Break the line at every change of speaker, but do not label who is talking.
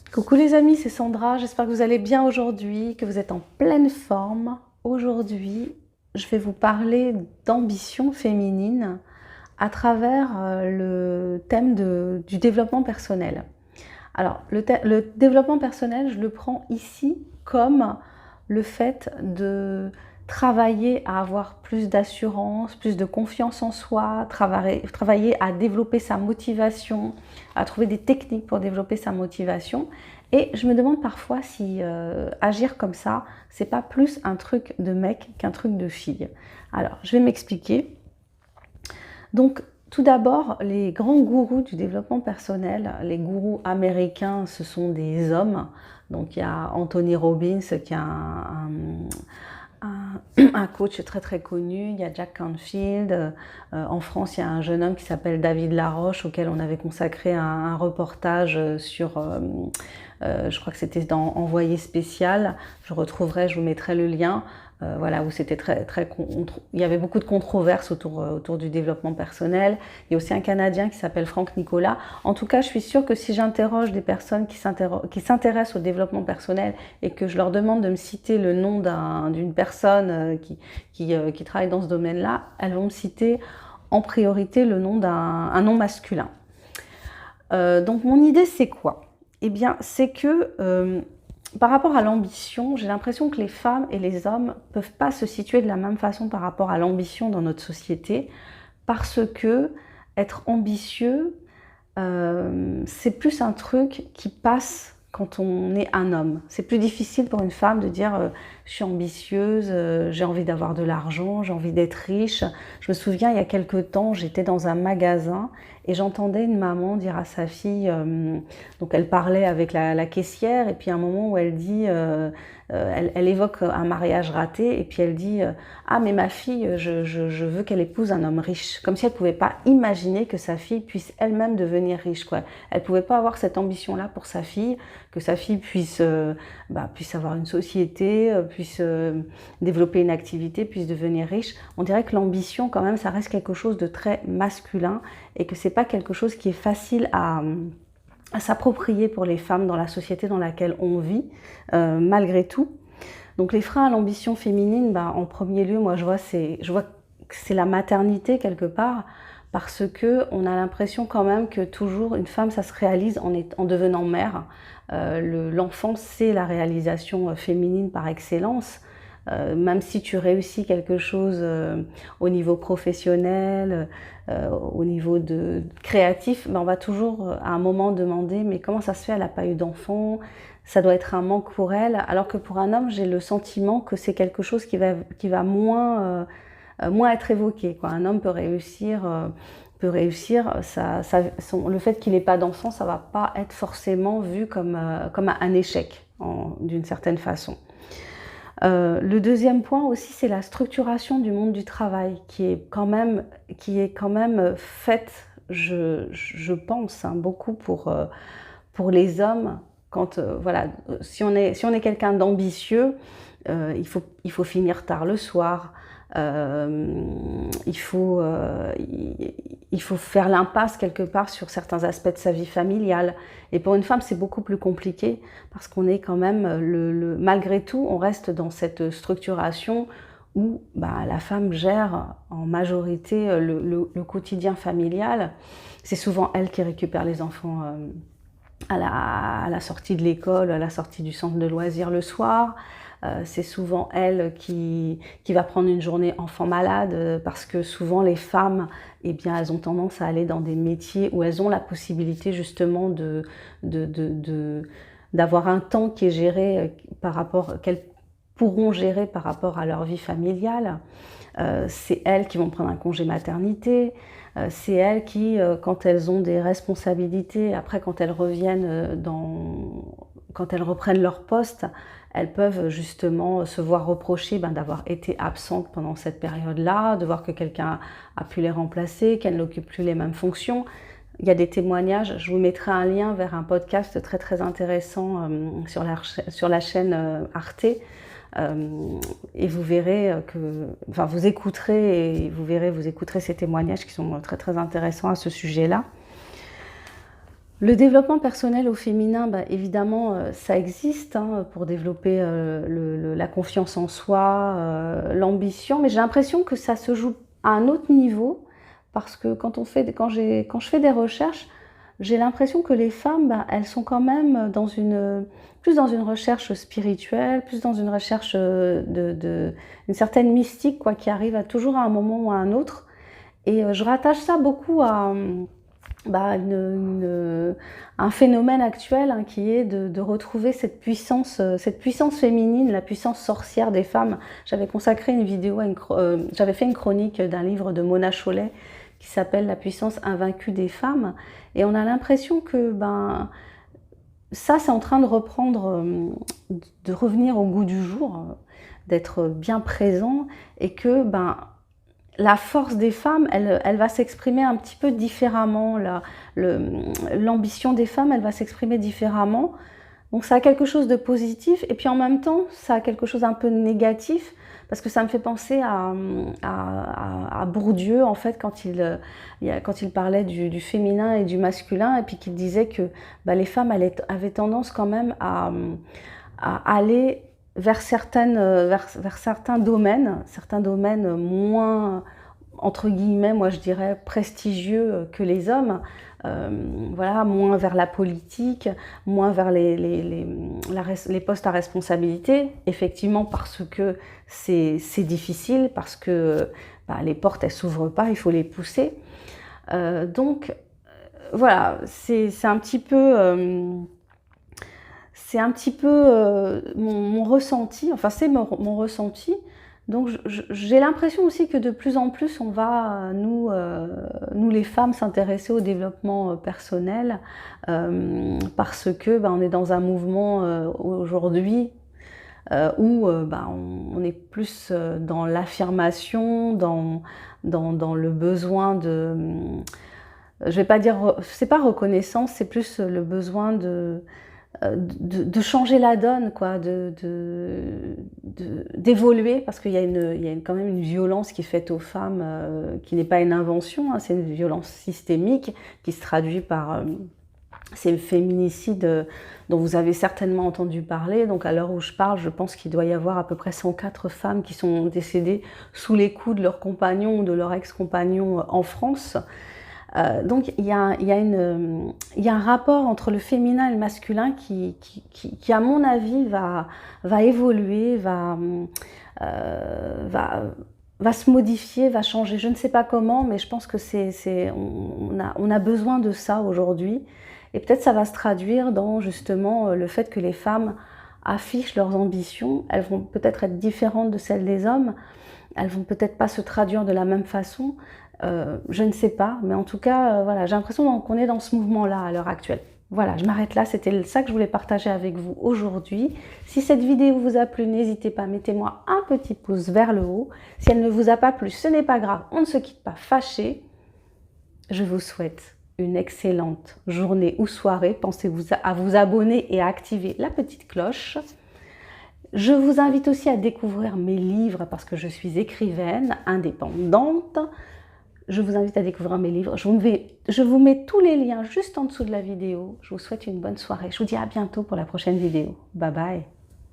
Coucou les amis, c'est Sandra, j'espère que vous allez bien aujourd'hui, que vous êtes en pleine forme. Aujourd'hui, je vais vous parler d'ambition féminine à travers le thème du développement personnel. Alors, le développement personnel, je le prends ici comme le fait de travailler à avoir plus d'assurance, plus de confiance en soi, travailler à développer sa motivation, à trouver des techniques pour développer sa motivation. Et je me demande parfois si agir comme ça, c'est pas plus un truc de mec qu'un truc de fille. Alors, je vais m'expliquer. Donc, tout d'abord, les grands gourous du développement personnel, les gourous américains, ce sont des hommes. Donc, il y a Anthony Robbins qui est un coach très très connu. Il y a Jack Canfield. En France, il y a un jeune homme qui s'appelle David Laroche auquel on avait consacré un reportage sur, je crois que c'était dans Envoyé spécial. Je retrouverai, je vous mettrai le lien. Voilà, où c'était il y avait beaucoup de controverses autour du développement personnel. Il y a aussi un Canadien qui s'appelle Franck Nicolas. En tout cas, je suis sûre que si j'interroge des personnes qui s'intéressent au développement personnel et que je leur demande de me citer le nom d'une personne qui travaille dans ce domaine-là, elles vont me citer en priorité le nom d'un nom masculin. Donc mon idée, c'est quoi? Eh bien, c'est que par rapport à l'ambition, j'ai l'impression que les femmes et les hommes ne peuvent pas se situer de la même façon par rapport à l'ambition dans notre société, parce que être ambitieux, c'est plus un truc qui passe quand on est un homme. C'est plus difficile pour une femme de dire je suis ambitieuse, j'ai envie d'avoir de l'argent, j'ai envie d'être riche. Je me souviens, il y a quelques temps, j'étais dans un magasin et j'entendais une maman dire à sa fille, donc elle parlait avec la caissière, et puis à un moment où elle dit, elle évoque un mariage raté, et puis elle dit ah mais ma fille, je veux qu'elle épouse un homme riche, comme si elle ne pouvait pas imaginer que sa fille puisse elle-même devenir riche, quoi. Elle ne pouvait pas avoir cette ambition-là pour sa fille, que sa fille puisse avoir une société, puisse développer une activité, puisse devenir riche. On dirait que l'ambition, quand même, ça reste quelque chose de très masculin, et que c'est pas quelque chose qui est facile à s'approprier pour les femmes dans la société dans laquelle on vit, malgré tout. Donc les freins à l'ambition féminine, en premier lieu, moi je vois que c'est la maternité quelque part, parce que on a l'impression quand même que toujours une femme, ça se réalise en devenant mère. L'enfant, c'est la réalisation féminine par excellence. Même si tu réussis quelque chose au niveau professionnel, au niveau créatif, on va toujours à un moment demander mais comment ça se fait, elle n'a pas eu d'enfant, ça doit être un manque pour elle, alors que pour un homme j'ai le sentiment que c'est quelque chose qui va moins être évoqué, quoi. Un homme peut réussir, le fait qu'il n'ait pas d'enfant, ça ne va pas être forcément vu comme un échec d'une certaine façon. Le deuxième point aussi, c'est la structuration du monde du travail qui est quand même faite, je pense, beaucoup pour les hommes. Quand voilà, si on est quelqu'un d'ambitieux, il faut finir tard le soir. Il faut faire l'impasse quelque part sur certains aspects de sa vie familiale. Et pour une femme, c'est beaucoup plus compliqué parce qu'on est quand même, malgré tout, on reste dans cette structuration où la femme gère en majorité le quotidien familial. C'est souvent elle qui récupère les enfants à la sortie de l'école, à la sortie du centre de loisirs le soir. C'est souvent elle qui va prendre une journée enfant malade, parce que souvent les femmes, eh bien, elles ont tendance à aller dans des métiers où elles ont la possibilité justement d'avoir un temps qui est géré qu'elles pourront gérer par rapport à leur vie familiale. C'est elles qui vont prendre un congé maternité. C'est elles qui, quand elles ont des responsabilités, après quand elles reviennent quand elles reprennent leur poste, elles peuvent justement se voir reprocher d'avoir été absentes pendant cette période-là, de voir que quelqu'un a pu les remplacer, qu'elles n'occupent plus les mêmes fonctions. Il y a des témoignages, je vous mettrai un lien vers un podcast très très intéressant sur la chaîne Arte. Et vous verrez vous écouterez ces témoignages qui sont très très intéressants à ce sujet-là. Le développement personnel au féminin, bah, évidemment, ça existe hein, pour développer la confiance en soi, l'ambition, mais j'ai l'impression que ça se joue à un autre niveau parce que quand je fais des recherches, j'ai l'impression que les femmes, bah, elles sont quand même plus dans une recherche spirituelle, plus dans une recherche une certaine mystique quoi, qui arrive toujours à un moment ou à un autre. Et je rattache ça beaucoup à bah, un phénomène actuel hein, qui est de retrouver cette puissance féminine, la puissance sorcière des femmes. J'avais consacré une vidéo, j'avais fait une chronique d'un livre de Mona Chollet qui s'appelle La puissance invaincue des femmes. Et on a l'impression que ça, c'est en train de reprendre, de revenir au goût du jour, d'être bien présent et que la force des femmes, elle va s'exprimer un petit peu différemment. L'ambition des femmes, elle va s'exprimer différemment. Donc ça a quelque chose de positif et puis en même temps, ça a quelque chose un peu de négatif parce que ça me fait penser à Bourdieu, en fait, quand il parlait du féminin et du masculin et puis qu'il disait que les femmes avaient tendance quand même à aller vers certains domaines moins, entre guillemets, moi je dirais, prestigieux que les hommes, voilà, moins vers la politique, moins vers les postes à responsabilité, effectivement parce que c'est difficile, parce que les portes elles s'ouvrent pas, il faut les pousser. Donc voilà, c'est un petit peu... c'est un petit peu mon ressenti, enfin c'est mon ressenti. Donc j'ai l'impression aussi que de plus en plus on va, nous les femmes, s'intéresser au développement personnel parce que on est dans un mouvement aujourd'hui où on est plus dans l'affirmation, dans le besoin de... je vais pas dire... c'est pas reconnaissance, c'est plus le besoin de changer la donne, quoi, d'évoluer, parce qu'il y a quand même une violence qui est faite aux femmes, qui n'est pas une invention, hein, c'est une violence systémique qui se traduit par ces féminicides dont vous avez certainement entendu parler. Donc à l'heure où je parle, je pense qu'il doit y avoir à peu près 104 femmes qui sont décédées sous les coups de leur compagnon ou de leur ex-compagnon en France. Donc il y a un rapport entre le féminin et le masculin qui à mon avis va évoluer, va se modifier, va changer. Je ne sais pas comment, mais je pense que on a besoin de ça aujourd'hui. Et peut-être ça va se traduire dans justement le fait que les femmes affichent leurs ambitions. Elles vont peut-être être différentes de celles des hommes. Elles vont peut-être pas se traduire de la même façon. Je ne sais pas, mais en tout cas, voilà, j'ai l'impression qu'on est dans ce mouvement-là à l'heure actuelle. Voilà, je m'arrête là, c'était ça que je voulais partager avec vous aujourd'hui. Si cette vidéo vous a plu, n'hésitez pas, mettez-moi un petit pouce vers le haut. Si elle ne vous a pas plu, ce n'est pas grave, on ne se quitte pas fâché. Je vous souhaite une excellente journée ou soirée. Pensez à vous abonner et à activer la petite cloche. Je vous invite aussi à découvrir mes livres parce que je suis écrivaine indépendante. Je vous invite à découvrir mes livres. Je vous mets tous les liens juste en dessous de la vidéo. Je vous souhaite une bonne soirée. Je vous dis à bientôt pour la prochaine vidéo. Bye bye.